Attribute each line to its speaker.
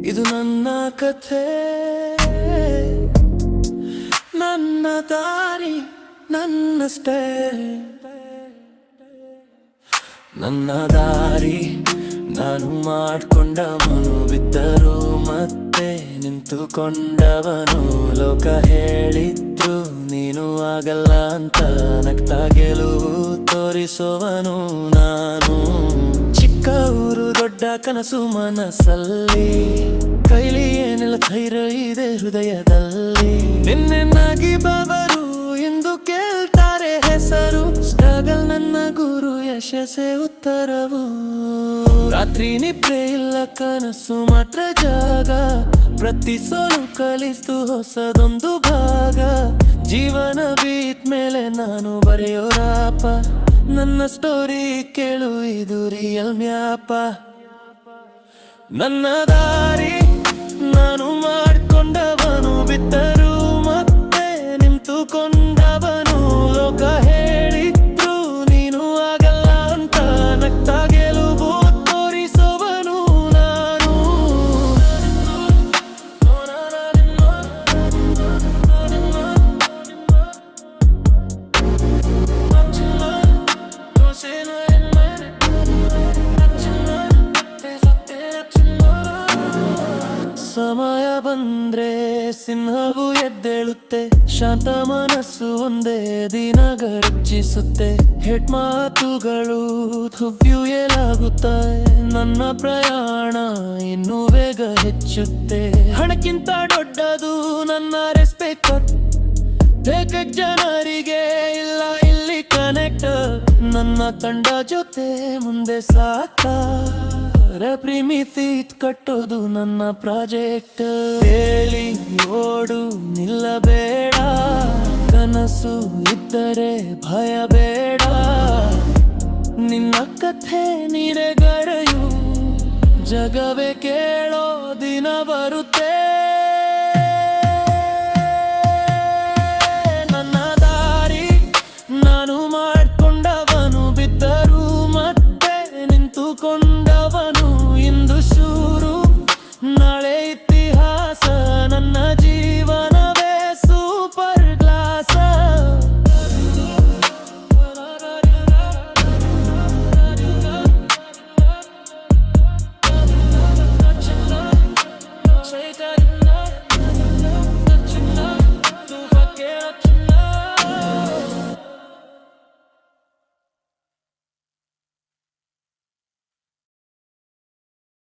Speaker 1: ಇದು ನನ್ನ ಕಥೆ, ನನ್ನ ದಾರಿ, ನನ್ನ ಸ್ಟೈಲ್. ನನ್ನ ದಾರಿ ನಾನು ಮಾಡ್ಕೊಂಡವನು, ಬಿದ್ದರು ಮತ್ತೆ ನಿಂತುಕೊಂಡವನು. ಲೋಕ ಹೇಳಿದ್ರು ನೀನು ಆಗಲ್ಲ ಅಂತ, ನಗ್ತಾ ಗೆಲುವು ತೋರಿಸುವನು ನಾನು. ಚಿಕ್ಕ ಊರು ದೊಡ್ಡ ಕನಸು ಮನಸ್ಸಲ್ಲಿ, ಕೈಲಿ ಏನೆಲ್ಲ ಧೈರ್ಯ ಇದೆ ಹೃದಯದಲ್ಲಿ. ನಿನ್ನೆನ್ನಾಗಿ ಬಾಬರು ಎಂದು ಕೇಳ್ತಾರೆ ಹೆಸರು, ಸ್ಟ್ರಗಲ್ ನನ್ನ ಗುರು, ಯಶಸ್ಸೇ ಉತ್ತರವು. ರಾತ್ರಿ ನಿದ್ರೆ ಇಲ್ಲ, ಕನಸು ಮಾತ್ರ ಜಾಗ, ಪ್ರತಿ ಸೋಲು ಕಲಿಸ್ತು ಹೊಸದೊಂದು ಭಾಗ. ಜೀವನ ಬೀತ್ ಮೇಲೆ ನಾನು ಬರೆಯೋ ರಾಪ, ನನ್ನ ಸ್ಟೋರಿ ಕೇಳು ಇದು ರಿಯಲ್ ಮ್ಯಾಪ. ನನ್ನ ದಾರಿ ನಾನು ಮಾಡ್ಕೊಂಡವನು, ಬಿದ್ದರು ಮತ್ತೆ ನಿಂತುಕೊಂಡವನು. ಲೋಕ ಹೇಳಿದ್ರು ನೀನು ಆಗಲ್ಲ ಅಂತ, ನಗ್ತಾ ಗೆಲುವು ತೋರಿಸುವನು ನಾನು. ಸಮಯ ಬಂದ್ರೆ ಸಿಂಹವು ಎದ್ದೇಳುತ್ತೆ, ಶಾಂತ ಮನಸ್ಸು ಒಂದೇ ದಿನ ಗರ್ಜಿಸುತ್ತೆ. ಹೆಡ್ ಮಾತುಗಳು ಹುವ್ಯೂ ಏಲಾಗುತ್ತೆ, ನನ್ನ ಪ್ರಯಾಣ ಇನ್ನೂ ವೇಗ ಹೆಚ್ಚುತ್ತೆ. ಹಣಕ್ಕಿಂತ ದೊಡ್ಡದು ನನ್ನ ರೆಸ್ಪೆಕ್ಟ್, ಜನರಿಗೆ ಇಲ್ಲ ಇಲ್ಲಿ ಕನೆಕ್ಟ್. ನನ್ನ ತಂಡ ಜೊತೆ ಮುಂದೆ ಸಾಕ, ಪ್ರೀಮಿತಿ ಕಟ್ಟೋದು ನನ್ನ ಪ್ರಾಜೆಕ್ಟ್. ಹೇಳಿ ಓಡು ನಿಲ್ಲಬೇಡ, ಕನಸು ಇದ್ದರೆ ಭಯ ಬೇಡ. ನಿನ್ನ ಕಥೆ ನೀನೆ ಗರೆಯು, ಜಗವೇ ಕೇಳೋ ದಿನ ಬರುತ್ತೆ.